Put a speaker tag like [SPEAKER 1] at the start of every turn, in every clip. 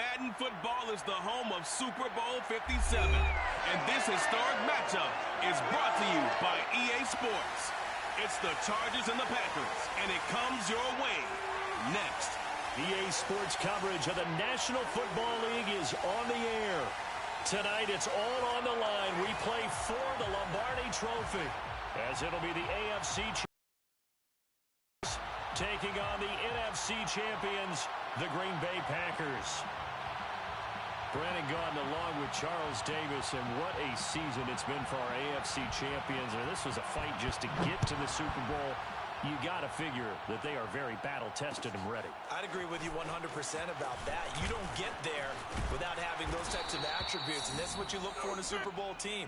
[SPEAKER 1] Madden football is the home of Super Bowl 57. And this historic matchup is brought to you by EA Sports. It's the Chargers and the Packers, and it comes your way next.
[SPEAKER 2] EA Sports coverage of the National Football League is on the air. Tonight, it's all on the line. We play for the Lombardi Trophy, as it'll be the AFC taking on the NFC champions, the Green Bay Packers. Brandon Gaudin along with Charles Davis, and what a season it's been for our AFC champions. And this was a fight just to get to the Super Bowl. You got to figure that they are very battle-tested and ready.
[SPEAKER 3] I'd agree with you 100% about that. You don't get there without having those types of attributes, and that's what you look for in a Super Bowl team.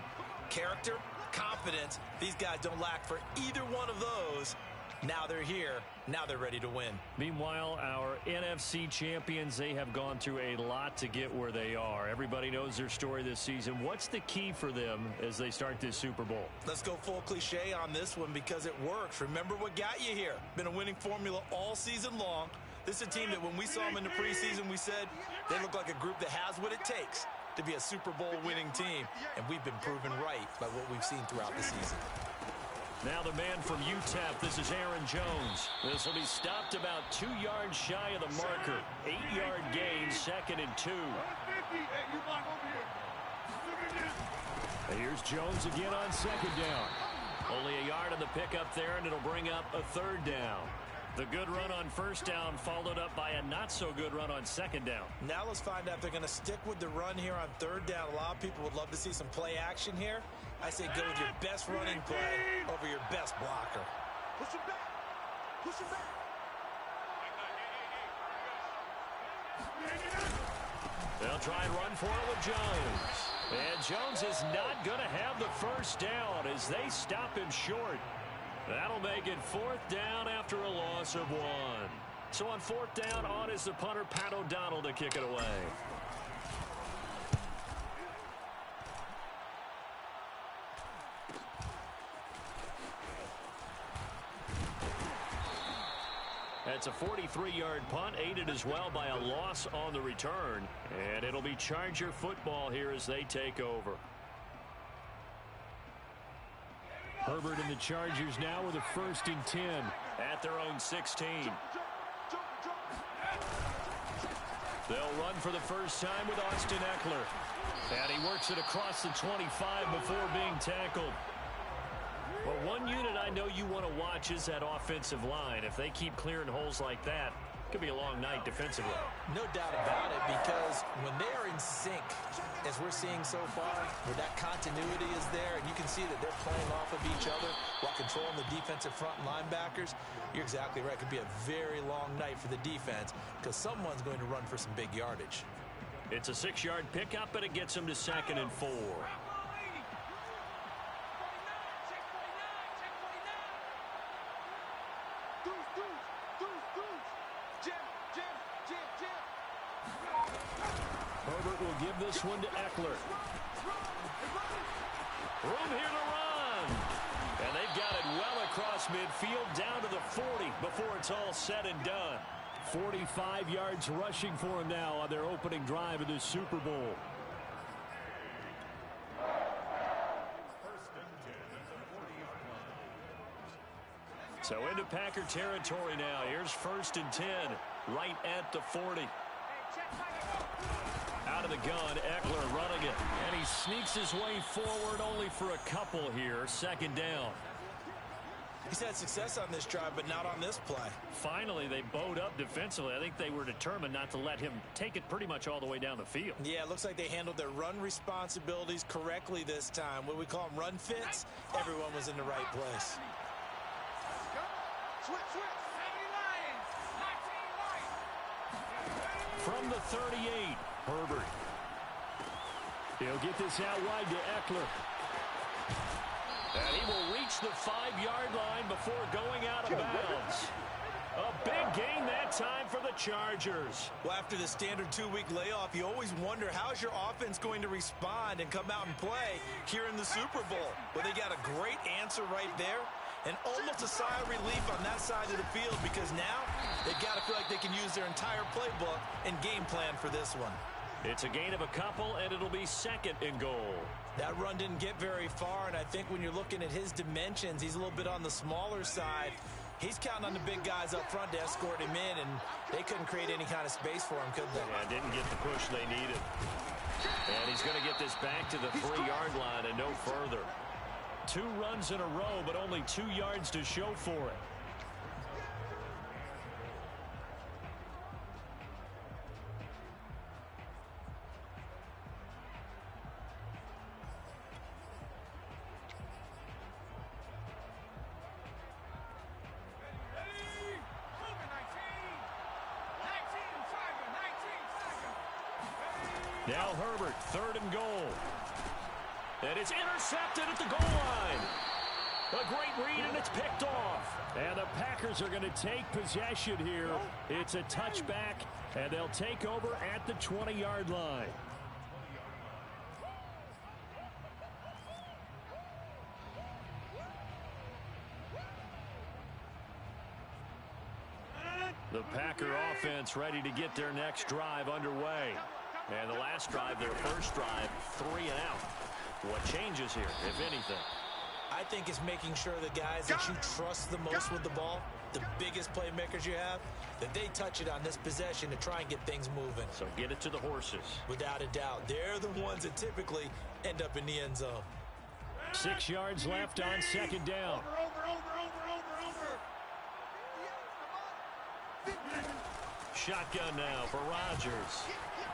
[SPEAKER 3] Character, confidence. These guys don't lack for either one of those. Now they're here. Now they're ready to win.
[SPEAKER 2] Meanwhile, our NFC champions, they have gone through a lot to get where they are. Everybody knows their story this season. What's the key for them as they start this Super Bowl?
[SPEAKER 3] Let's go full cliche on this one because it works. Remember what got you here. Been a winning formula all season long. This is a team that when we saw them in the preseason, we said they look like a group that has what it takes to be a Super Bowl winning team. And we've been proven right by what we've seen throughout the season.
[SPEAKER 2] Now the man from UTEP, this is Aaron Jones. This will be stopped about 2 yards shy of the marker. 8-yard gain, 2nd and 2. And here's Jones again on 2nd down. Only a yard on the pickup there, and it'll bring up a 3rd down. The good run on 1st down followed up by a not-so-good run on 2nd down.
[SPEAKER 3] Now let's find out if they're going to stick with the run here on 3rd down. A lot of people would love to see some play action here. I say go with your best running play over your best blocker. Push him back. Push him back.
[SPEAKER 2] They'll try and run for it with Jones. And Jones is not going to have the 1st down as they stop him short. That'll make it 4th down after a loss of 1. So on 4th down, on is the punter, Pat O'Donnell, to kick it away. That's a 43-yard punt, aided as well by a loss on the return. And it'll be Charger football here as they take over. Herbert and the Chargers now with a 1st and 10 at their own 16. They'll run for the first time with Austin Eckler. And he works it across the 25 before being tackled. Well, one unit I know you want to watch is that offensive line. If they keep clearing holes like that, it could be a long night defensively.
[SPEAKER 3] No doubt about it, because when they are in sync, as we're seeing so far, where that continuity is there, and you can see that they're playing off of each other while controlling the defensive front linebackers, you're exactly right. It could be a very long night for the defense because someone's going to run for some big yardage.
[SPEAKER 2] It's a 6-yard pickup, but it gets them to 2nd and 4. Herbert will give this one to Eckler. Room here to run. And they've got it well across midfield down to the 40 before it's all said and done. 45 yards rushing for him now on their opening drive of this Super Bowl. So into Packer territory now. Here's 1st and 10 right at the 40. Out of the gun, Eckler running it. And he sneaks his way forward only for a couple here. 2nd down.
[SPEAKER 3] He's had success on this drive, but not on this play.
[SPEAKER 2] Finally, they bowed up defensively. I think they were determined not to let him take it pretty much all the way down the field.
[SPEAKER 3] Yeah, it looks like they handled their run responsibilities correctly this time. What we call them run fits, everyone was in the right place.
[SPEAKER 2] From the 38, Herbert. He'll get this out wide to Eckler. And he will reach the 5-yard line before going out of bounds. A big gain that time for the Chargers.
[SPEAKER 3] Well, after the standard 2-week layoff, you always wonder how's your offense going to respond and come out and play here in the Super Bowl. Well, they got a great answer right there. And almost a sigh of relief on that side of the field because now they've got to feel like they can use their entire playbook and game plan for this one.
[SPEAKER 2] It's a gain of a couple, and it'll be second and goal.
[SPEAKER 3] That run didn't get very far, and I think when you're looking at his dimensions, he's a little bit on the smaller side. He's counting on the big guys up front to escort him in, and they couldn't create any kind of space for him, could they?
[SPEAKER 2] Yeah, didn't get the push they needed. And he's going to get this back to the 3-yard line and no further. 2 runs in a row, but only 2 yards to show for it. Now Herbert, 3rd and goal. And it's intercepted at the goal line. A great read, and it's picked off. And the Packers are going to take possession here. It's a touchback, and they'll take over at the 20-yard line. The Packer offense ready to get their next drive underway. And the last drive, their first drive, 3 and out. What changes here, if anything?
[SPEAKER 3] I think it's making sure the guys that you trust the most with the ball, the biggest playmakers you have, that they touch it on this possession to try and get things moving.
[SPEAKER 2] So get it to the horses.
[SPEAKER 3] Without a doubt. They're the ones that typically end up in the end zone.
[SPEAKER 2] 6 yards left on 2nd down. Shotgun now for Rodgers.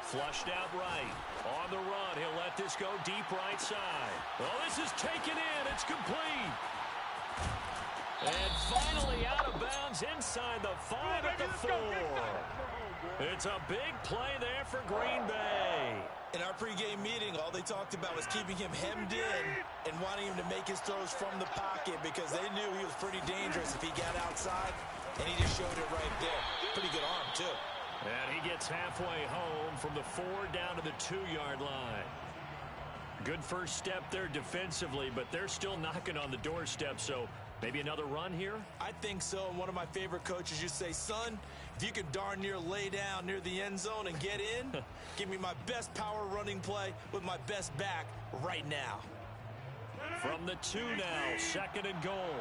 [SPEAKER 2] Flushed out right. On the run, he'll let this go deep right side. Oh, this is taken in. It's complete. And finally out of bounds inside the 5 at the 4. It's a big play there for Green Bay.
[SPEAKER 3] In our pregame meeting, all they talked about was keeping him hemmed in and wanting him to make his throws from the pocket because they knew he was pretty dangerous if he got outside, and he just showed it right there. Pretty good arm, too.
[SPEAKER 2] And he gets halfway home from the 4 down to the 2-yard line. Good first step there defensively, but they're still knocking on the doorstep, so maybe another run here?
[SPEAKER 3] I think so. And one of my favorite coaches used to say, son, if you can darn near lay down near the end zone and get in, give me my best power running play with my best back right now.
[SPEAKER 2] From the 2 now, 2nd and goal.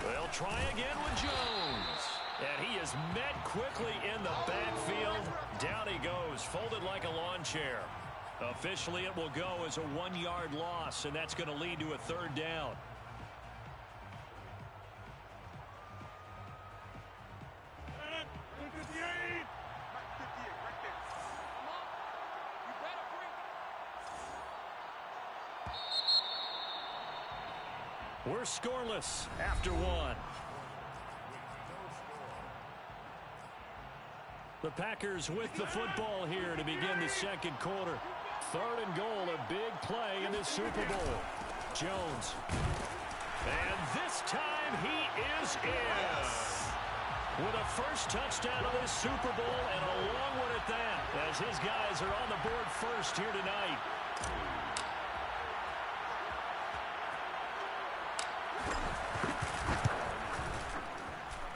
[SPEAKER 2] They'll try again with Jones. And he is met quickly in the backfield. Down he goes, folded like a lawn chair. Officially, it will go as a 1-yard loss, and that's going to lead to a 3rd down. We're scoreless after 1. The Packers with the football here to begin the 2nd quarter. 3rd and goal, a big play in this Super Bowl. Jones. And this time he is in. With a first touchdown of this Super Bowl, and a long one at that, as his guys are on the board first here tonight.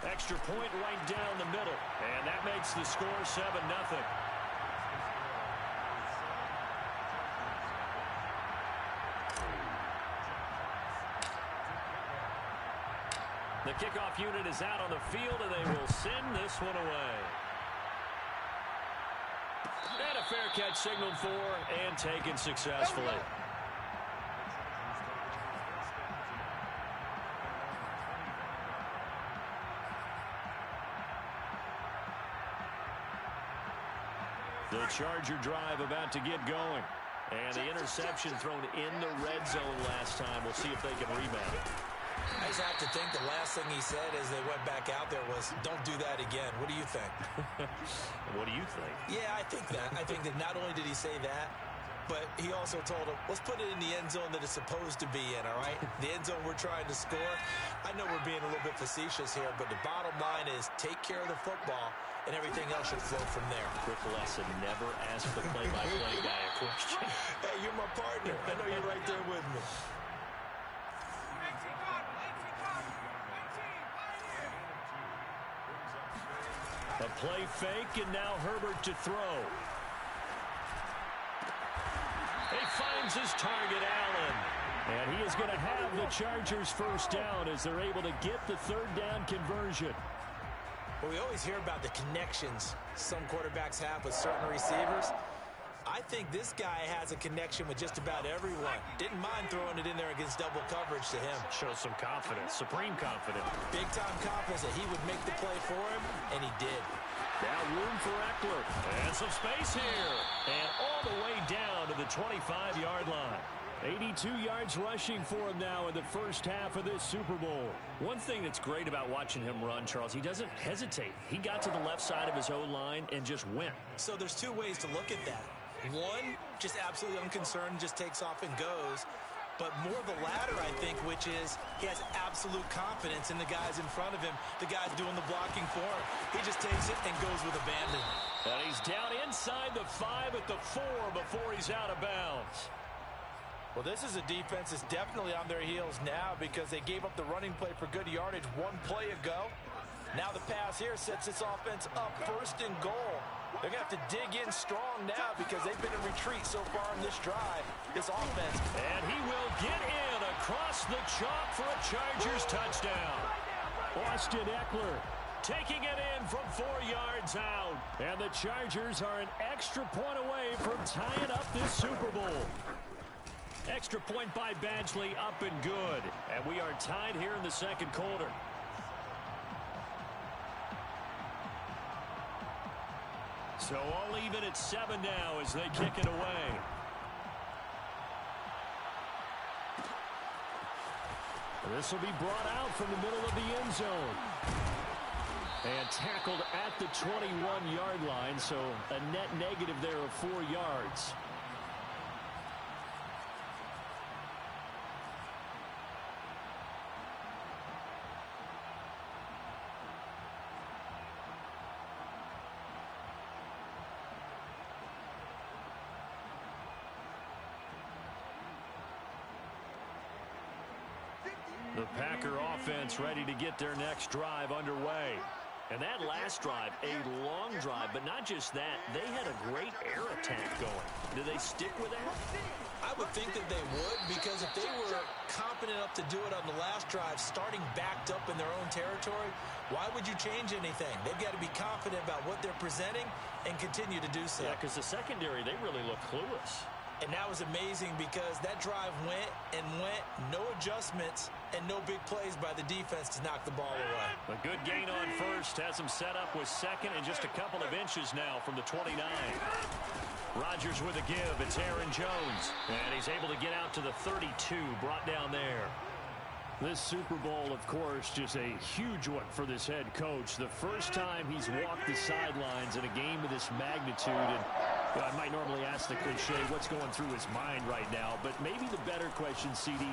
[SPEAKER 2] Extra point right down the middle, and that makes the score 7-0. The kickoff unit is out on the field, and they will send this one away. And a fair catch signaled for and taken successfully. The Charger drive about to get going. And the interception thrown in the red zone last time. We'll see if they can rebound.
[SPEAKER 3] I just have to think the last thing he said as they went back out there was, don't do that again. What do you think?
[SPEAKER 2] What do you think?
[SPEAKER 3] Yeah, I think that. I think that not only did he say that, but he also told him, let's put it in the end zone that it's supposed to be in, all right? The end zone we're trying to score. I know we're being a little bit facetious here, but the bottom line is take care of the football, and everything else should flow from there.
[SPEAKER 2] Quick lesson, never ask the play-by-play guy a question.
[SPEAKER 3] Hey, you're my partner. I know you're right there with me.
[SPEAKER 2] A play fake, and now Herbert to throw. He finds his target, Allen. And he is going to have the Chargers first down as they're able to get the third down conversion.
[SPEAKER 3] Well, we always hear about the connections some quarterbacks have with certain receivers. I think this guy has a connection with just about everyone. Didn't mind throwing it in there against double coverage to him.
[SPEAKER 2] Shows some confidence, supreme confidence.
[SPEAKER 3] Big-time confidence that he would make the play for him, and he did.
[SPEAKER 2] Now room for Eckler. And some space here. And all the way down to the 25-yard line. 82 yards rushing for him now in the first half of this Super Bowl. One thing that's great about watching him run, Charles, he doesn't hesitate. He got to the left side of his O-line and just went.
[SPEAKER 3] So there's two ways to look at that. One, just absolutely unconcerned, just takes off and goes. But more the latter, I think, which is he has absolute confidence in the guys in front of him, the guys doing the blocking for him. He just takes it and goes with abandon.
[SPEAKER 2] And he's down inside the 5 at the 4 before he's out of bounds.
[SPEAKER 3] Well, this is a defense that's definitely on their heels now because they gave up the running play for good yardage one play ago. Now the pass here sets this offense up first and goal. They're going to have to dig in strong now because they've been in retreat so far in this drive, this offense.
[SPEAKER 2] And he will get in across the chalk for a Chargers touchdown. Austin Eckler taking it in from 4 yards out. And the Chargers are an extra point away from tying up this Super Bowl. Extra point by Badgley, up and good. And we are tied here in the second quarter. So all even at 7 now as they kick it away. This will be brought out from the middle of the end zone. And tackled at the 21-yard line, so a net negative there of 4 yards. The Packer offense ready to get their next drive underway. And that last drive, a long drive, but not just that. They had a great air attack going. Do they stick with that?
[SPEAKER 3] I would think that they would because if they were confident enough to do it on the last drive, starting backed up in their own territory, why would you change anything? They've got to be confident about what they're presenting and continue to do so.
[SPEAKER 2] Yeah, because the secondary, they really look clueless.
[SPEAKER 3] And that was amazing because that drive went and went, no adjustments, and no big plays by the defense to knock the ball away.
[SPEAKER 2] A good gain on first, has him set up with second and just a couple of inches now from the 29. Rodgers with a give, it's Aaron Jones. And he's able to get out to the 32, brought down there. This Super Bowl, of course, just a huge one for this head coach. The first time he's walked the sidelines in a game of this magnitude. And I might normally ask the cliche, what's going through his mind right now? But maybe the better question, CD,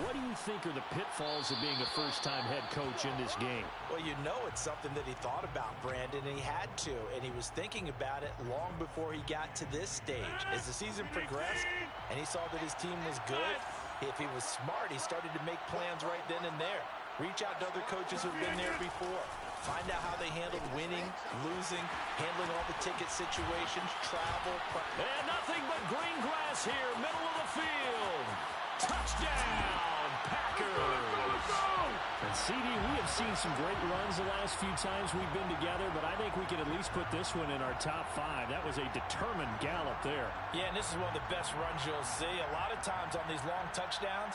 [SPEAKER 2] what do you think are the pitfalls of being a first-time head coach in this game?
[SPEAKER 3] Well, you know it's something that he thought about, Brandon, and he had to. And he was thinking about it long before he got to this stage. As the season progressed and he saw that his team was good, if he was smart, he started to make plans right then and there. Reach out to other coaches who've been there before. Find out how they handled winning, losing, handling all the ticket situations, travel.
[SPEAKER 2] And nothing but green grass here, middle of the field. Touchdown, Packers. And CD, we have seen some great runs the last few times we've been together, but I think we can at least put this one in our top 5. That was a determined gallop there.
[SPEAKER 3] Yeah, and this is one of the best runs you'll see. A lot of times on these long touchdowns,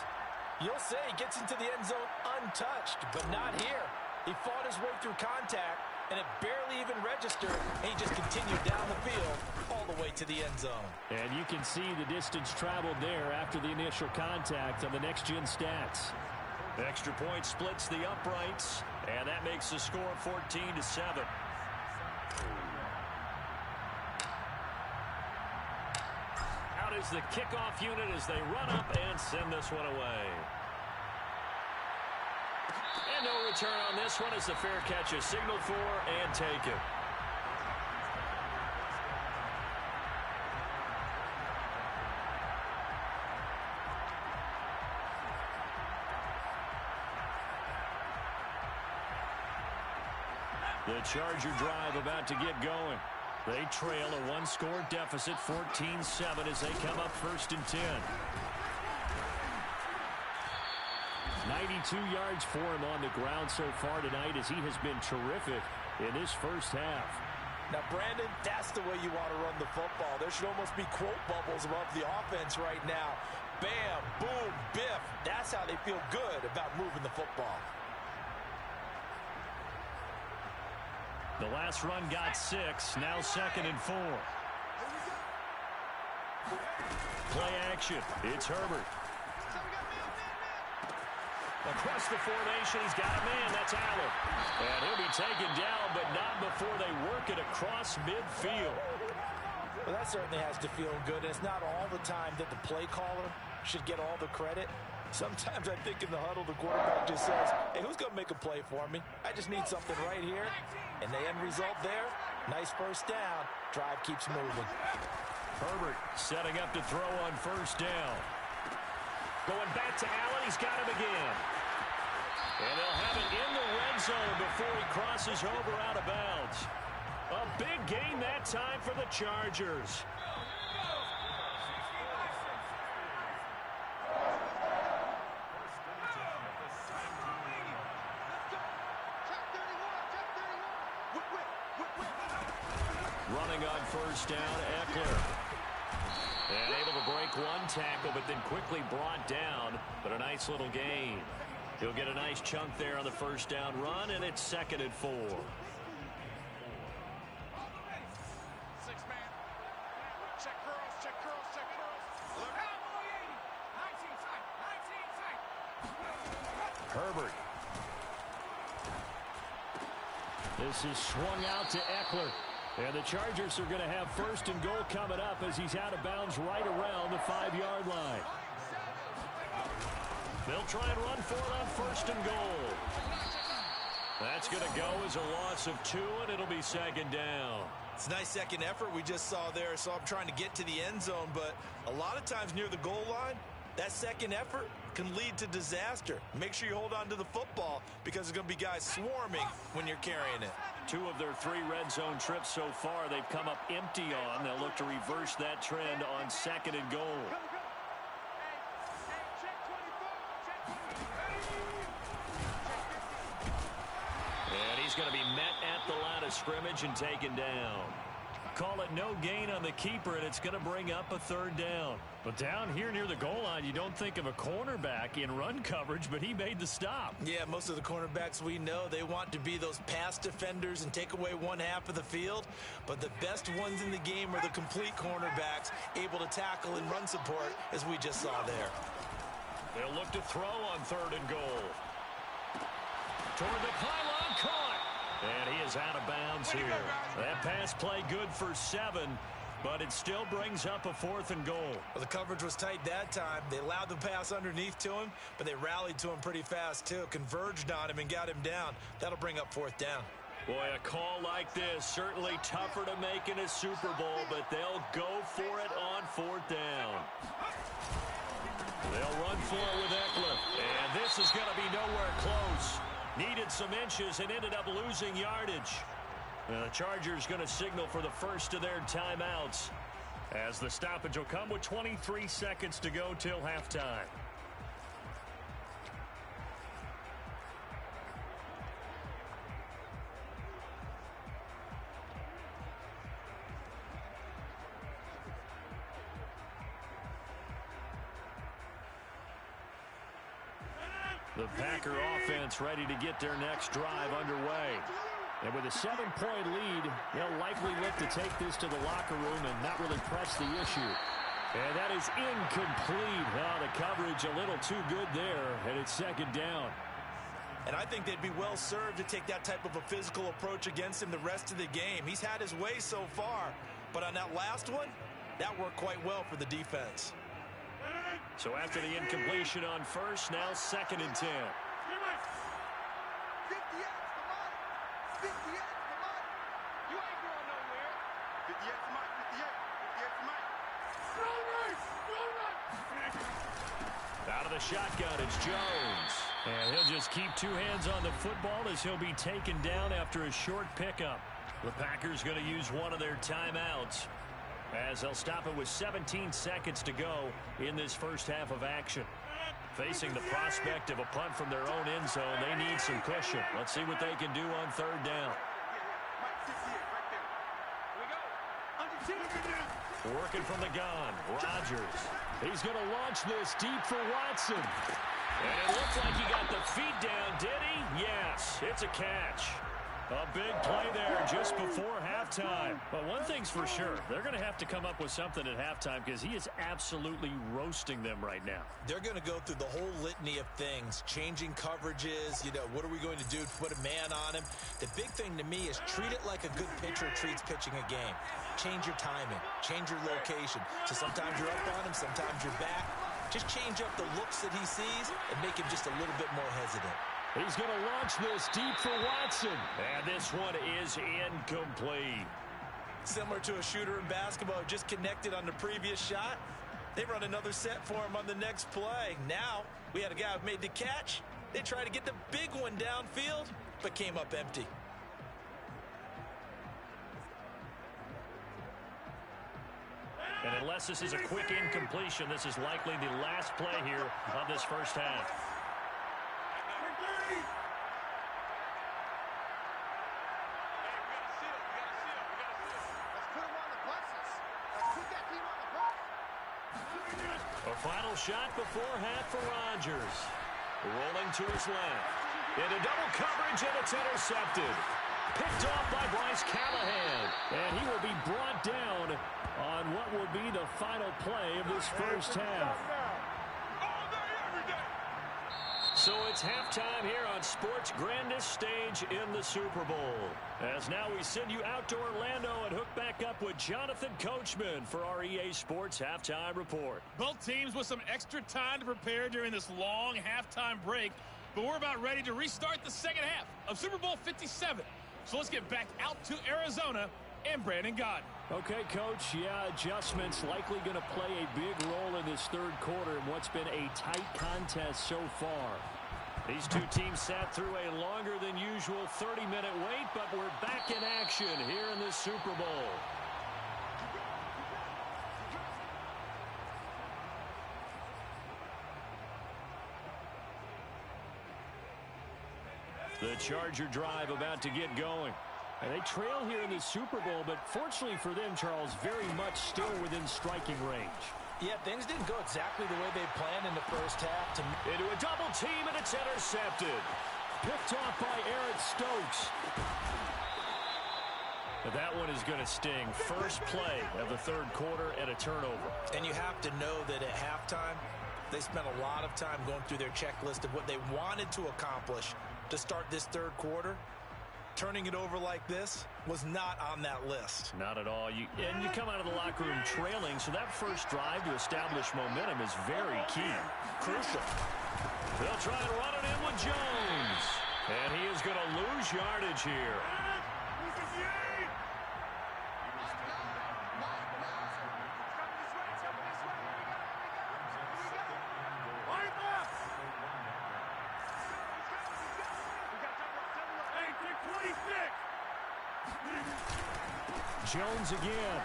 [SPEAKER 3] you'll say he gets into the end zone untouched, but not here. He fought his way through contact, and it barely even registered, and he just continued down the field all the way to the end zone.
[SPEAKER 2] And you can see the distance traveled there after the initial contact on the next-gen stats. Extra point splits the uprights, and that makes the score 14-7. Out Here's the kickoff unit as they run up and send this one away. And no return on this one as the fair catch is signaled for and taken. The Charger drive about to get going. They trail a one-score deficit, 14-7, as they come up 1st and 10. 92 yards for him on the ground so far tonight as he has been terrific in this first half.
[SPEAKER 3] Now, Brandon, that's the way you want to run the football. There should almost be quote bubbles above the offense right now. Bam, boom, biff. That's how they feel good about moving the football.
[SPEAKER 2] The last run got 6, now 2nd and 4. Play action. It's Herbert. Across the formation, he's got a man. That's Allen. And he'll be taken down, but not before they work it across midfield.
[SPEAKER 3] Well, that certainly has to feel good. And it's not all the time that the play caller should get all the credit. Sometimes I think in the huddle, the quarterback just says, hey, who's going to make a play for me? I just need something right here. And the end result there, nice first down. Drive keeps moving.
[SPEAKER 2] Herbert setting up to throw on 1st down. Going back to Allen. He's got him again. And they'll have it in the red zone before he crosses over out of bounds. A big gain that time for the Chargers. Running on 1st down, Eckler. And able to break one tackle, but then quickly brought down. But a nice little gain. He'll get a nice chunk there on the 1st down run, and it's 2nd and 4. Herbert. This is swung out to Eckler. And the Chargers are going to have 1st and goal coming up as he's out of bounds right around the 5-yard line. They'll try and run for it on 1st and goal. That's going to go as a loss of 2, and it'll be 2nd down.
[SPEAKER 3] It's a nice second effort we just saw there. So I'm trying to get to the end zone, but a lot of times near the goal line, that second effort can lead to disaster. Make sure you hold on to the football because there's going to be guys swarming when you're carrying it.
[SPEAKER 2] 2 of their 3 red zone trips so far they've come up empty on. They'll look to reverse that trend on 2nd and goal. And he's going to be met at the line of scrimmage and taken down. Call it no gain on the keeper, and it's going to bring up a 3rd down. But down here near the goal line, you don't think of a cornerback in run coverage, but he made the stop.
[SPEAKER 3] Yeah, most of the cornerbacks we know, they want to be those pass defenders and take away one half of the field. But the best ones in the game are the complete cornerbacks, able to tackle and run support, as we just saw there.
[SPEAKER 2] They'll look to throw on 3rd and goal. Toward the pylon, caught. And he is out of bounds here. That pass play good for 7, but it still brings up a 4th and goal.
[SPEAKER 3] Well, the coverage was tight that time. They allowed the pass underneath to him, but they rallied to him pretty fast, too. Converged on him and got him down. That'll bring up 4th down.
[SPEAKER 2] Boy, a call like this, certainly tougher to make in a Super Bowl, but they'll go for it on 4th down. They'll run for it with Eckler. And this is going to be nowhere close. Needed some inches and ended up losing yardage. The Chargers going to signal for the first of their timeouts as the stoppage will come with 23 seconds to go till halftime. The Packer offense ready to get their next drive underway. And with a 7-point lead, they'll likely look to take this to the locker room and not really press the issue. And that is incomplete. Oh, the coverage a little too good there, and it's 2nd down.
[SPEAKER 3] And I think they'd be well served to take that type of a physical approach against him the rest of the game. He's had his way so far, but on that last one, That worked quite well for the defense.
[SPEAKER 2] So after the incompletion on first, now 2nd and 10. Out of the shotgun, it's Jones. And he'll just keep 2 hands on the football as he'll be taken down after a short pickup. The Packers going to use one of their timeouts as they'll stop it with 17 seconds to go in this first half of action. Facing the prospect of a punt from their own end zone, they need some cushion. Let's see what they can do on 3rd down. Working from the gun, Rodgers. He's going to launch this deep for Watson. And it looks like he got the feet down, did he? Yes, it's a catch. A big play there just before halftime. But one thing's for sure, they're going to have to come up with something at halftime because he is absolutely roasting them right now.
[SPEAKER 3] They're going to go through the whole litany of things, changing coverages, what are we going to do to put a man on him? The big thing to me is treat it like a good pitcher treats pitching a game. Change your timing, change your location. So sometimes you're up on him, sometimes you're back. Just change up the looks that he sees and make him just a little bit more hesitant.
[SPEAKER 2] He's going to launch this deep for Watson. And this one is incomplete.
[SPEAKER 3] Similar to a shooter in basketball who just connected on the previous shot. They run another set for him on the next play. Now, we had a guy who made the catch. They tried to get the big one downfield, but came up empty.
[SPEAKER 2] And unless this is a quick incompletion, this is likely the last play here of this first half. A final shot before half for Rodgers. Rolling to his left. Into double coverage, and it's intercepted. Picked off by Bryce Callahan. And he will be brought down on what will be the final play of this first half. So it's halftime here on sports' grandest stage in the Super Bowl. As now we send you out to Orlando and hook back up with Jonathan Coachman for our EA Sports Halftime Report.
[SPEAKER 4] Both teams with some extra time to prepare during this long halftime break, but we're about ready to restart the second half of Super Bowl 57. So let's get back out to Arizona and Brandon Gaudin.
[SPEAKER 2] Okay, Coach, adjustments likely going to play a big role in this third quarter in what's been a tight contest so far. These two teams sat through a longer than usual 30-minute wait, but we're back in action here in the Super Bowl. The Charger drive about to get going. And they trail here in the Super Bowl, but fortunately for them, Charles, very much still within striking range.
[SPEAKER 3] Yeah, things didn't go exactly the way they planned in the first half.
[SPEAKER 2] Into a double team, and it's intercepted. Picked off by Aaron Stokes. But that one is going to sting. First play of the third quarter and a turnover.
[SPEAKER 3] And you have to know that at halftime, they spent a lot of time going through their checklist of what they wanted to accomplish to start this third quarter. Turning it over like this was not on that list.
[SPEAKER 2] Not at all. You come out of the locker room trailing, so that first drive to establish momentum is very key.
[SPEAKER 3] Crucial.
[SPEAKER 2] They'll try and run it in with Jones. And he is going to lose yardage here. Jones again.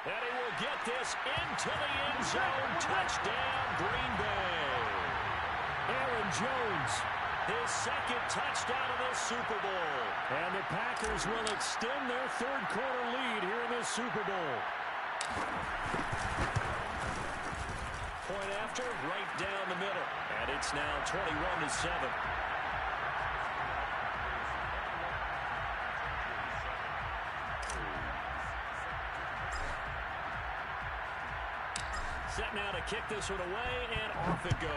[SPEAKER 2] And he will get this into the end zone. Touchdown, Green Bay. Aaron Jones, his second touchdown of this Super Bowl. And the Packers will extend their third quarter lead here in this Super Bowl. Point after, right down the middle. And it's now 21-7. Set now to kick this one away, and off it goes.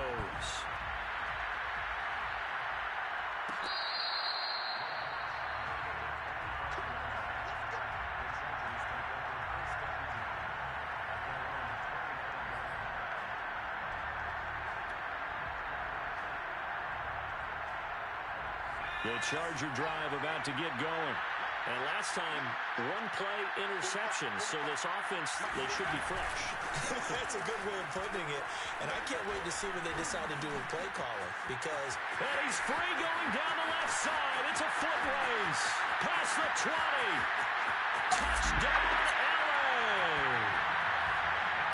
[SPEAKER 2] The Charger drive about to get going. And last time, one play interception, so this offense, they should be fresh.
[SPEAKER 3] That's a good way of putting it. And I can't wait to see what they decide to do with play calling because...
[SPEAKER 2] And he's free going down the left side. It's a foot race. Past the 20. Touchdown, LA.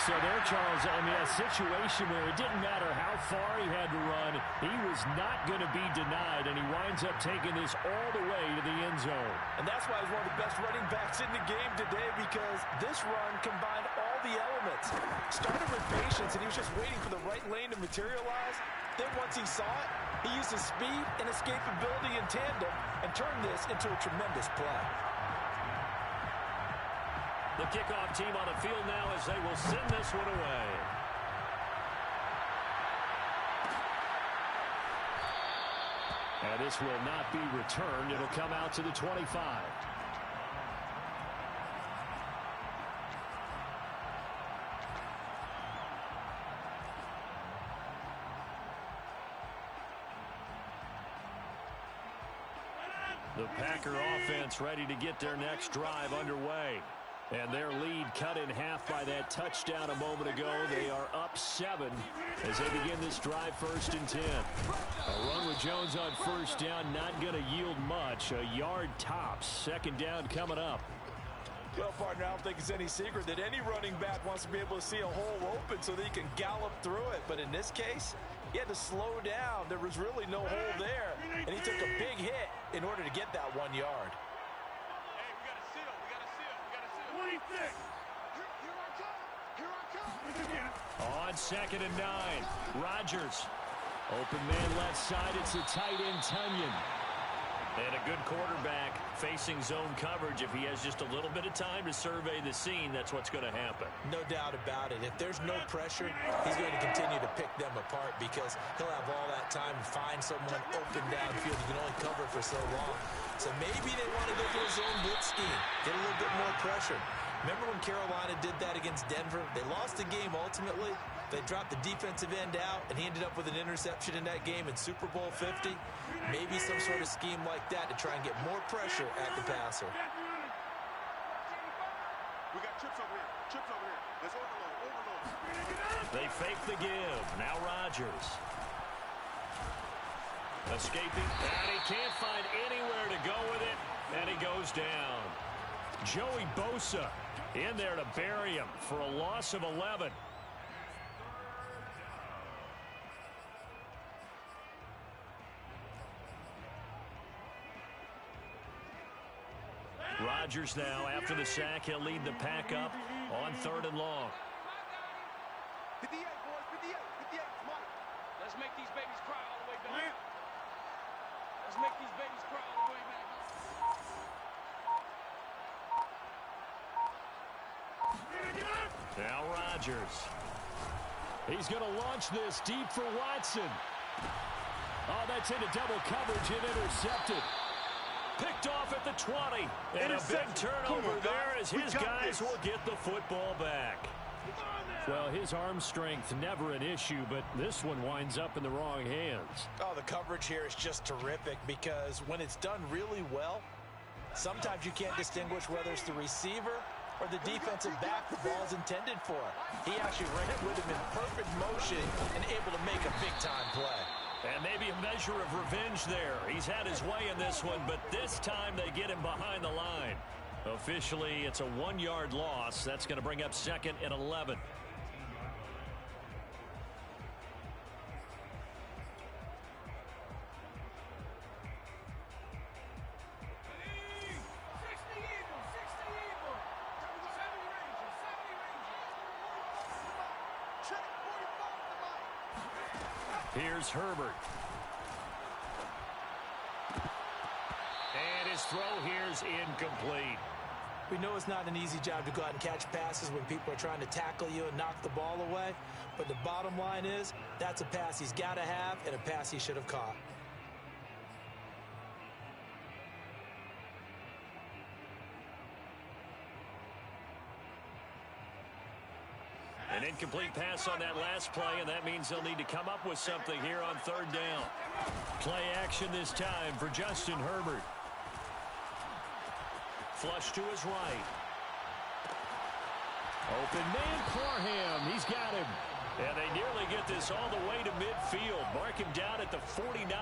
[SPEAKER 2] So there, Charles, I mean, a situation where it didn't matter how far he had to run, he was not going to be denied, and he winds up taking this all the way to the end zone.
[SPEAKER 3] And that's why he's one of the best running backs in the game today because this run combined all the elements. Started with patience, and he was just waiting for the right lane to materialize. Then once he saw it, he used his speed and escapability in tandem and turned this into a tremendous play.
[SPEAKER 2] The kickoff team on the field now as they will send this one away. And this will not be returned. It'll come out to the 25. The Packer offense ready to get their next drive underway. And their lead cut in half by that touchdown a moment ago. They are up 7 as they begin this drive 1st and 10. A run with Jones on 1st down, not going to yield much. A yard tops. 2nd down coming up.
[SPEAKER 3] Well, partner, I don't think it's any secret that any running back wants to be able to see a hole open so that he can gallop through it. But in this case, he had to slow down. There was really no hole there. And he took a big hit in order to get that 1 yard.
[SPEAKER 2] On 2nd and 9, Rodgers. Open man left side, it's a tight end, Tunyon. And a good quarterback facing zone coverage. If he has just a little bit of time to survey the scene, that's what's going to happen.
[SPEAKER 3] No doubt about it. If there's no pressure, he's going to continue to pick them apart because he'll have all that time to find someone open downfield. He can only cover for so long. So maybe they want to go to a zone blitz scheme, get a little bit more pressure. Remember when Carolina did that against Denver? They lost the game ultimately. They dropped the defensive end out, and he ended up with an interception in that game in Super Bowl 50. Maybe some sort of scheme like that to try and get more pressure at the passer.
[SPEAKER 5] We got chips over here. Chips over here. Let's overload.
[SPEAKER 2] They fake the give. Now Rodgers. Escaping. And he can't find anywhere to go with it. And he goes down. Joey Bosa in there to bury him for a loss of 11. Rodgers now, after the sack, he'll lead the pack up on 3rd and long.
[SPEAKER 5] 58, boys, 58, 58, come on.
[SPEAKER 4] Let's make these babies cry all the way back. Let's make these babies cry all the way back.
[SPEAKER 2] Now Rodgers. He's going to launch this deep for Watson. Oh, that's into double coverage and intercepted. Picked off at the 20. And a big turnover there as his guys will get the football back. Well, his arm strength never an issue, but this one winds up in the wrong hands.
[SPEAKER 3] Oh, the coverage here is just terrific because when it's done really well, sometimes you can't distinguish whether it's the receiver or the defensive back the ball's intended for. He actually ran with him in perfect motion and able to make a big-time play.
[SPEAKER 2] And maybe a measure of revenge there. He's had his way in this one, but this time they get him behind the line. Officially, it's a 1-yard loss. That's going to bring up 2nd and 11. Here's Herbert. And his throw here's incomplete.
[SPEAKER 3] We know it's not an easy job to go out and catch passes when people are trying to tackle you and knock the ball away. But the bottom line is, that's a pass he's got to have and a pass he should have caught.
[SPEAKER 2] An incomplete pass on that last play, and that means they'll need to come up with something here on third down. Play action this time for Justin Herbert. Flush to his right. Open man, Parham. He's got him. And they nearly get this all the way to midfield. Mark him down at the 49.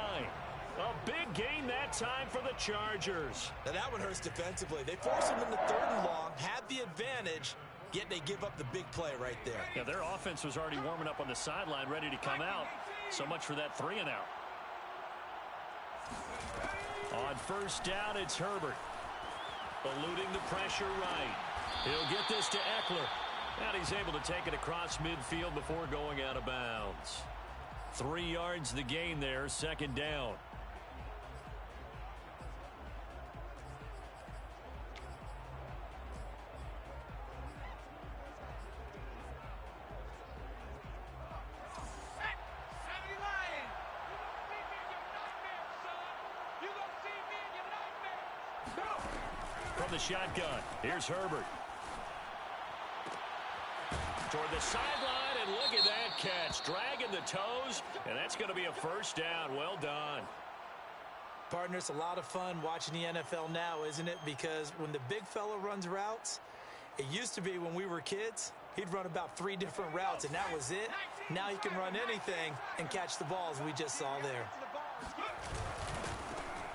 [SPEAKER 2] A big gain that time for the Chargers.
[SPEAKER 3] Now that one hurts defensively. They force him into third and long, have the advantage, yet they give up the big play right there.
[SPEAKER 2] Yeah, their offense was already warming up on the sideline, ready to come out. So much for that 3 and out. On first down, it's Herbert. Eluding the pressure right. He'll get this to Eckler. And he's able to take it across midfield before going out of bounds. 3 yards the gain there, second down. From the shotgun, here's Herbert. Toward the sideline, and look at that catch. Dragging the toes, and that's going to be a first down. Well done.
[SPEAKER 3] Partner, it's a lot of fun watching the NFL now, isn't it? Because when the big fella runs routes, it used to be when we were kids, he'd run about 3 different routes, and that was it. Now he can run anything and catch the balls we just saw there.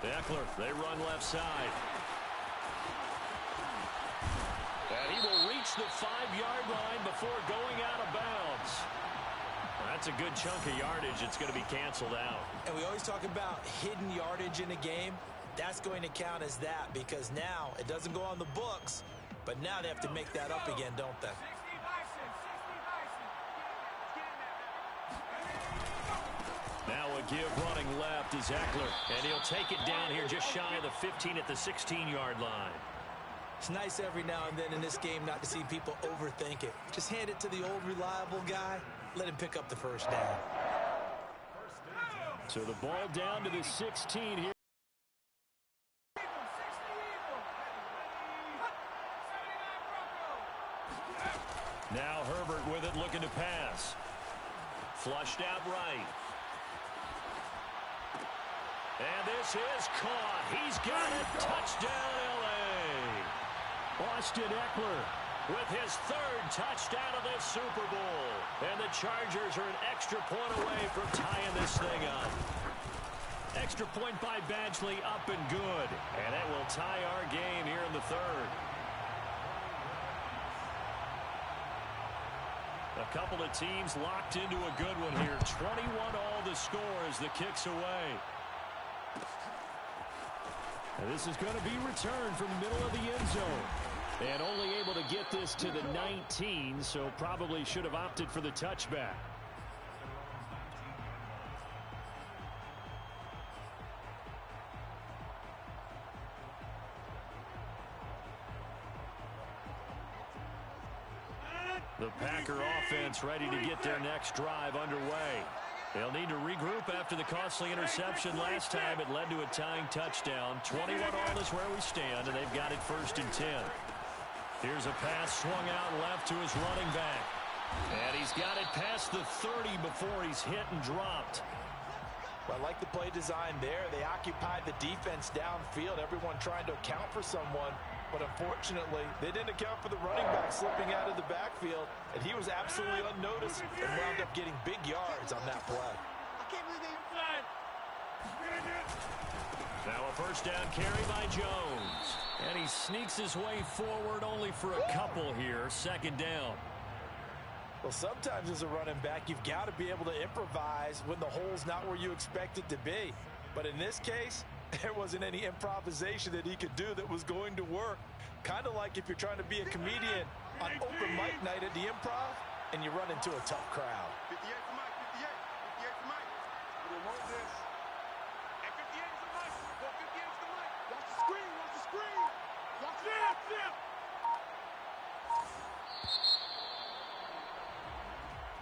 [SPEAKER 2] Eckler, they run left side. And he will reach the 5-yard line before going out of bounds. That's a good chunk of yardage. It's going to be canceled out.
[SPEAKER 3] And we always talk about hidden yardage in a game. That's going to count as that because now it doesn't go on the books, but now they have to make that up again, don't they?
[SPEAKER 2] Now a give running left is Eckler, and he'll take it down here just shy of the 15 at the 16-yard line.
[SPEAKER 3] It's nice every now and then in this game not to see people overthink it. Just hand it to the old reliable guy. Let him pick up the first down.
[SPEAKER 2] So the ball down to the 16 here. Now Herbert with it, looking to pass. Flushed out right. And this is caught. He's got it. Touchdown, L.A. Austin Eckler with his 3rd touchdown of the Super Bowl. And the Chargers are an extra point away from tying this thing up. Extra point by Badgley, up and good. And that will tie our game here in the 3rd. A couple of teams locked into a good one here. 21 all the score as the kick's away. And this is going to be returned from the middle of the end zone. And only able to get this to the 19, so probably should have opted for the touchback. The Packer offense ready to get their next drive underway. They'll need to regroup after the costly interception last time. It led to a tying touchdown. 21 all is where we stand, and they've got it 1st and 10. Here's a pass swung out left to his running back. And he's got it past the 30 before he's hit and dropped.
[SPEAKER 3] Well, I like the play design there. They occupied the defense downfield, everyone trying to account for someone. But unfortunately, they didn't account for the running back slipping out of the backfield, and he was absolutely unnoticed and wound up getting big yards on that play.
[SPEAKER 5] I can't believe they flying.
[SPEAKER 2] Now a first down carry by Jones. And he sneaks his way forward only for a couple here. 2nd down.
[SPEAKER 3] Well, sometimes as a running back, you've got to be able to improvise when the hole's not where you expect it to be. But in this case, there wasn't any improvisation that he could do that was going to work. Kind of like if you're trying to be a comedian on open mic night at the Improv and you run into a tough crowd.
[SPEAKER 5] 58 for Mike, 58. 58 for Mike. We don't want this. And 58 is the Mike. Go 58 is the Mike. Watch the screen, watch the screen. Watch this.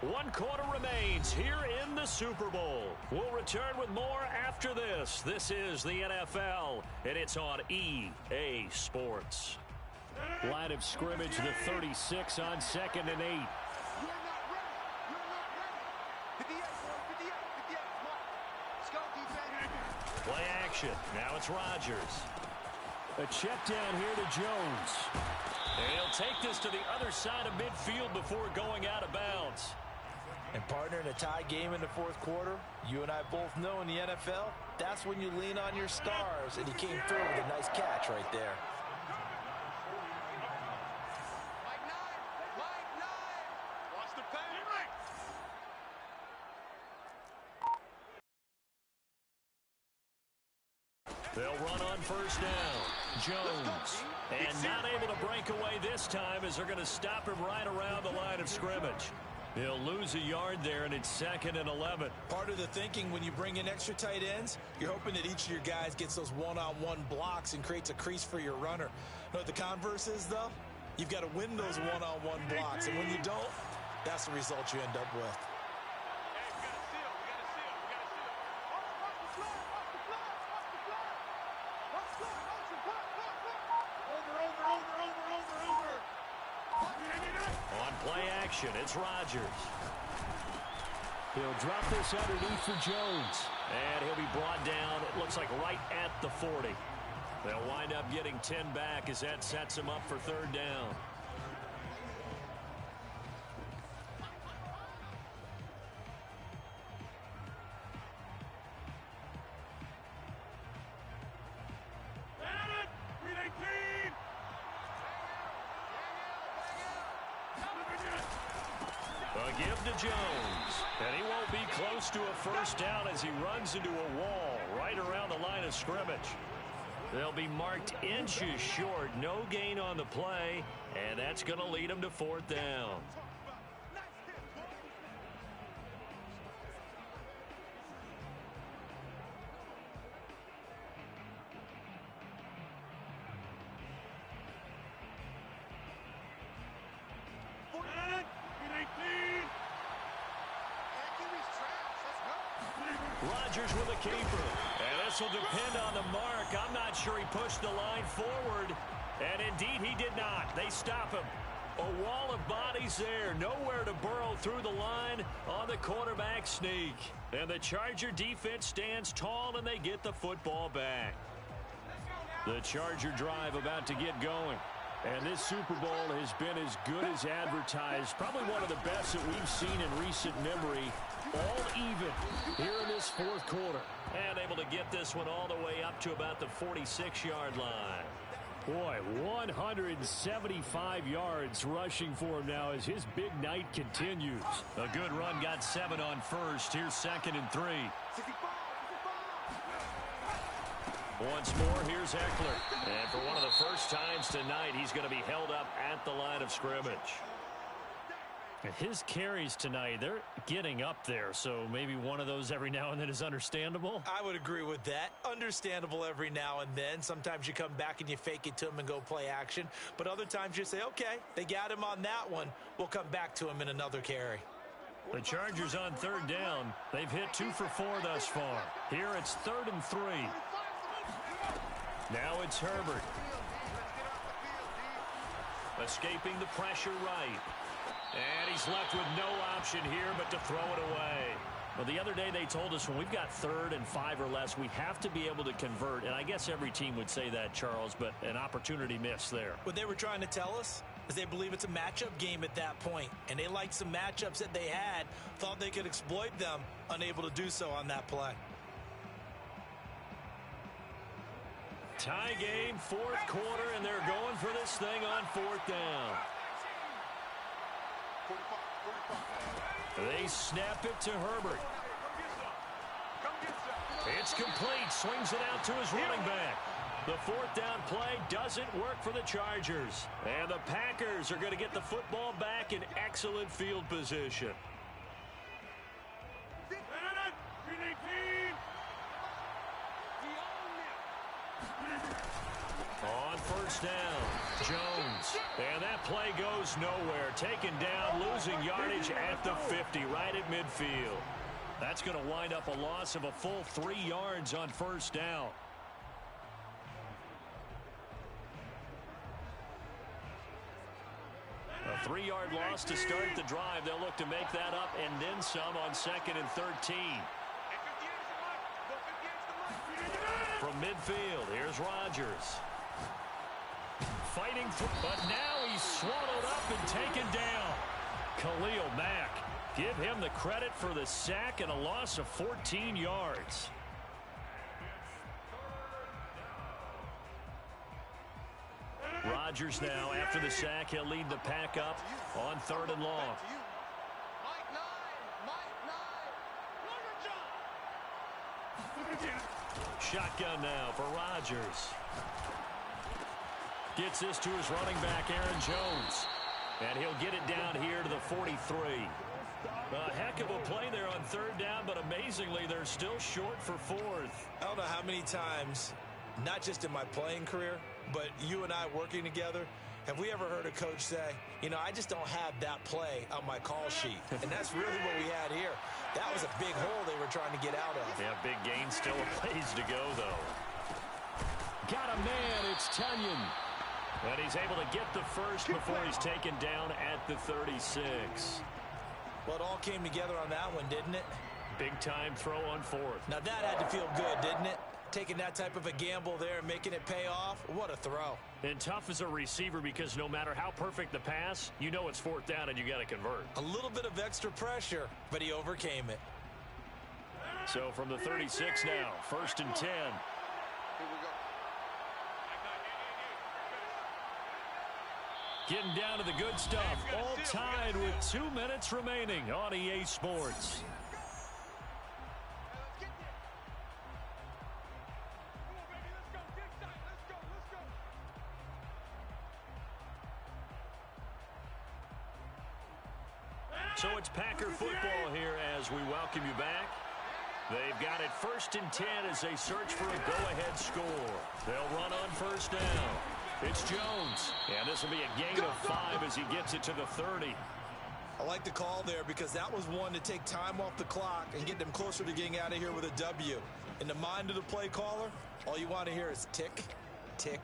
[SPEAKER 2] 1 quarter remains here in the Super Bowl. We'll return with more after this. This is the NFL, and it's on EA Sports. Line of scrimmage, the 36 on 2nd and 8. Play action. Now it's Rodgers. A check down here to Jones. And he'll take this to the other side of midfield before going out of bounds.
[SPEAKER 3] And partner, in a tie game in the fourth quarter, you and I both know in the NFL, that's when you lean on your stars, and he came through with a nice catch right there.
[SPEAKER 5] Watch the pass.
[SPEAKER 2] They'll run on first down. Jones. And not able to break away this time as they're going to stop him right around the line of scrimmage. He'll lose a yard there, and it's 2nd and 11.
[SPEAKER 3] Part of the thinking when you bring in extra tight ends, you're hoping that each of your guys gets those one-on-one blocks and creates a crease for your runner. You know what the converse is, though? You've got to win those one-on-one blocks, and when you don't, that's the result you end up with.
[SPEAKER 2] On play action, it's Rodgers. He'll drop this underneath for Jones. And he'll be brought down, it looks like right at the 40. They'll wind up getting 10 back as that sets him up for 3rd down. A give to Jones. And he won't be close to a first down as he runs into a wall right around the line of scrimmage. They'll be marked inches short. No gain on the play. And that's going to lead him to 4th down. Rodgers with a keeper. And this will depend on the mark. I'm not sure he pushed the line forward. And indeed he did not. They stop him. A wall of bodies there. Nowhere to burrow through the line on the quarterback sneak. And the Charger defense stands tall and they get the football back. The Charger drive about to get going. And this Super Bowl has been as good as advertised. Probably one of the best that we've seen in recent memory. All even here in this fourth quarter. And able to get this one all the way up to about the 46-yard line. Boy, 175 yards rushing for him now as his big night continues. A good run, got 7 on first. Here's 2nd and 3. Once more, here's Eckler. And for one of the first times tonight, he's going to be held up at the line of scrimmage. His carries tonight, they're getting up there, so maybe one of those every now and then is understandable.
[SPEAKER 3] I would agree with that. Understandable every now and then. Sometimes you come back and you fake it to him and go play action. But other times you say, okay, they got him on that one. We'll come back to him in another carry.
[SPEAKER 2] The Chargers on 3rd down. They've hit 2 for 4 thus far. Here it's 3rd and 3. Now it's Herbert. Escaping the pressure right. And he's left with no option here but to throw it away. Well, the other day they told us when we've got 3rd and 5 or less, we have to be able to convert. And I guess every team would say that, Charles, but an opportunity missed there.
[SPEAKER 3] What they were trying to tell us is they believe it's a matchup game at that point. And they liked some matchups that they had, thought they could exploit them, unable to do so on that play.
[SPEAKER 2] Tie game, 4th quarter, and they're going for this thing on 4th down. They snap it to Herbert. It's complete. Swings it out to his running back. The 4th down play doesn't work for the Chargers. And the Packers are going to get the football back in excellent field position. On 1st down, Jones. And that play goes nowhere. Taken down, losing yardage at the 50, right at midfield. That's going to wind up a loss of a full 3 yards on 1st down. A 3-yard loss to start the drive. They'll look to make that up and then some on 2nd and 13. midfield. Here's Rodgers. Fighting through, but now he's swallowed up and taken down. Khalil Mack. Give him the credit for the sack and a loss of 14 yards. Rodgers now, after the sack, he'll lead the pack up on 3rd and long. Shotgun now for Rodgers. Gets this to his running back, Aaron Jones. And he'll get it down here to the 43. A heck of a play there on 3rd down, but amazingly, they're still short for 4th.
[SPEAKER 3] I don't know how many times, not just in my playing career, but you and I working together, have we ever heard a coach say, you know, I just don't have that play on my call sheet. And that's really what we had here. That was a big hole they were trying to get out of.
[SPEAKER 2] Yeah, big gain, still a ways to go, though. Got a man, it's Tunyon. And he's able to get the first before he's taken down at the 36.
[SPEAKER 3] Well, it all came together on that one, didn't it?
[SPEAKER 2] Big-time throw on 4th.
[SPEAKER 3] Now, that had to feel good, didn't it? Taking that type of a gamble there and making it pay off. What a throw.
[SPEAKER 2] And tough as a receiver because no matter how perfect the pass, you know it's 4th down and you got to convert.
[SPEAKER 3] A little bit of extra pressure, but he overcame it.
[SPEAKER 2] So from the 36 now, 1st and 10.
[SPEAKER 5] Here we go.
[SPEAKER 2] Getting down to the good stuff. All tied with 2 minutes remaining on EA Sports. So it's Packer football here as we welcome you back. They've got it 1st and 10 as they search for a go-ahead score. They'll run on 1st down. It's Jones. And this will be a gain of 5 as he gets it to the 30.
[SPEAKER 3] I like the call there because that was one to take time off the clock and get them closer to getting out of here with a W. In the mind of the play caller, all you want to hear is tick, tick,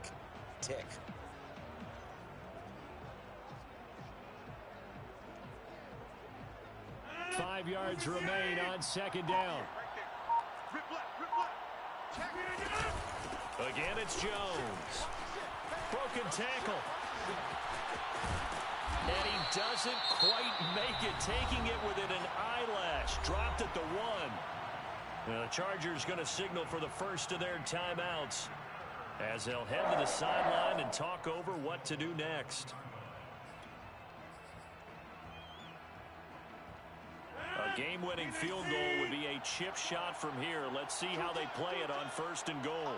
[SPEAKER 3] tick.
[SPEAKER 2] Five yards remain on 2nd down.
[SPEAKER 5] Rip left. Check.
[SPEAKER 2] Again, it's Jones. Broken tackle. And he doesn't quite make it, taking it within an eyelash. Dropped at the 1. Now, the Chargers going to signal for the first of their timeouts as they'll head to the sideline and talk over what to do next. A game-winning field goal would be a chip shot from here. Let's see how they play it on 1st and goal.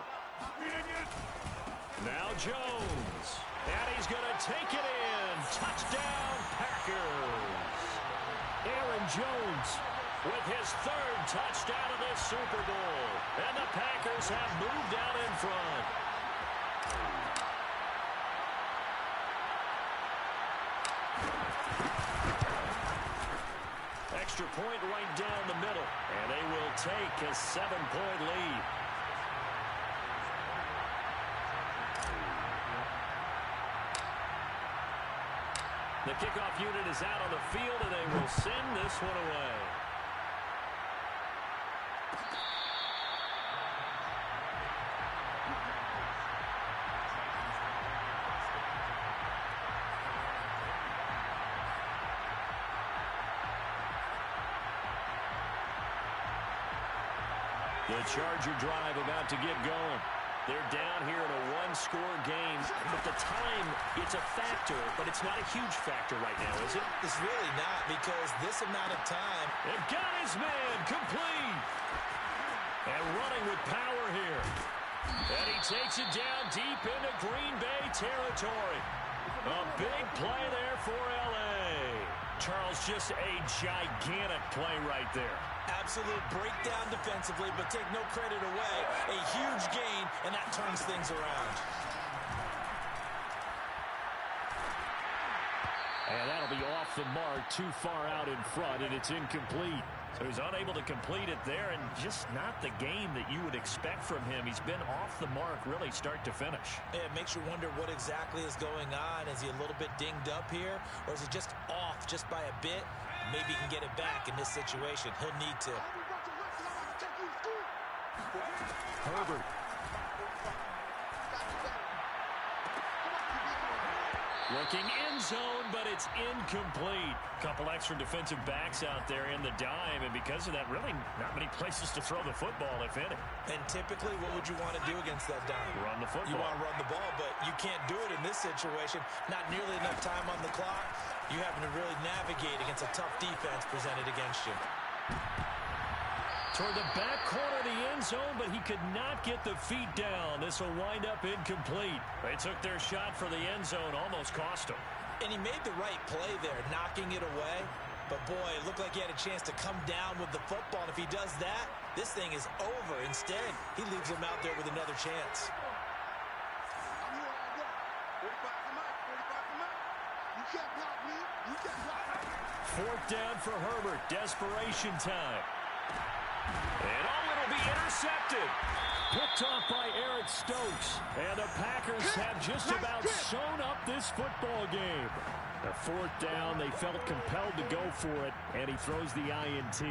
[SPEAKER 2] Now Jones. And he's going to take it in. Touchdown, Packers. Aaron Jones with his 3rd touchdown of this Super Bowl. And the Packers have moved out in front. Extra point right down the middle. And they will take a 7-point lead. The kickoff unit is out on the field, and they will send this one away. The Charger drive about to get going. They're down here in a one-score game, but the time, it's a factor, but it's not a huge factor right now, is it?
[SPEAKER 3] It's really not, because this amount of time.
[SPEAKER 2] They've got his man complete. And running with power here. And he takes it down deep into Green Bay territory. A big play there for L.A. Charles, just a gigantic play right there.
[SPEAKER 3] Absolute breakdown defensively, but take no credit away. A huge gain, and that turns things around.
[SPEAKER 2] And that'll be off the mark, too far out in front, and it's incomplete. So he's unable to complete it there, and just not the game that you would expect from him. He's been off the mark, really, start to finish.
[SPEAKER 3] Yeah, it makes you wonder what exactly is going on. Is he a little bit dinged up here, or is he just off just by a bit? Maybe he can get it back in this situation. He'll need to.
[SPEAKER 2] Herbert Looking in zone, but it's incomplete. Couple extra defensive backs out there in the dime, and because of that, really not many places to throw the football, if any.
[SPEAKER 3] And typically, what would you want to do against that dime?
[SPEAKER 2] Run the football.
[SPEAKER 3] You want to run the ball, but you can't do it in this situation. Not nearly enough time on the clock. You having to really navigate against a tough defense presented against you.
[SPEAKER 2] Toward the back corner of the end zone, but he could not get the feet down. This will wind up incomplete. They took their shot for the end zone, almost cost him.
[SPEAKER 3] And he made the right play there, knocking it away. But, boy, it looked like he had a chance to come down with the football. And if he does that, this thing is over. Instead, he leaves him out there with another chance.
[SPEAKER 5] I'm here all day. 45 to Mike, 45 to Mike. You can't block me. You can't block me.
[SPEAKER 2] Fourth down for Herbert. Desperation time. And it'll be intercepted. Picked off by Eric Stokes. And the Packers have just about sewn up this football game. A fourth down, they felt compelled to go for it, and he throws the INT.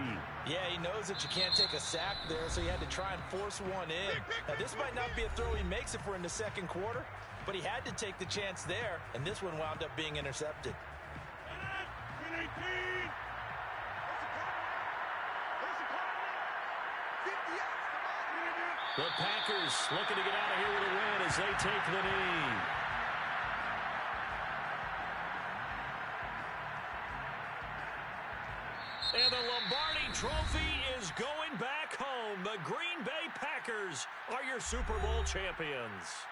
[SPEAKER 3] Yeah, he knows that you can't take a sack there, so he had to try and force one in. Now, this might not be a throw he makes if we're in the second quarter, but he had to take the chance there, and this one wound up being intercepted.
[SPEAKER 2] The Packers looking to get out of here with a win as they take the knee. And the Lombardi Trophy is going back home. The Green Bay Packers are your Super Bowl champions.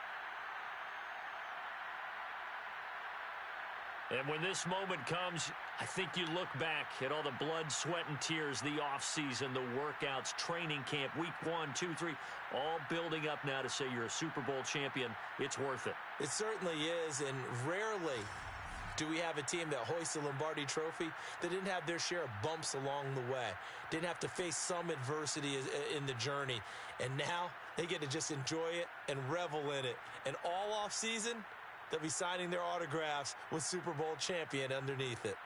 [SPEAKER 2] And when this moment comes, I think you look back at all the blood, sweat, and tears, the offseason, the workouts, training camp, week 1, 2, 3, all building up now to say you're a Super Bowl champion. It's worth it.
[SPEAKER 3] It certainly is, and rarely do we have a team that hoists the Lombardi Trophy that didn't have their share of bumps along the way, didn't have to face some adversity in the journey, and now they get to just enjoy it and revel in it. And all offseason, they'll be signing their autographs with Super Bowl champion underneath it.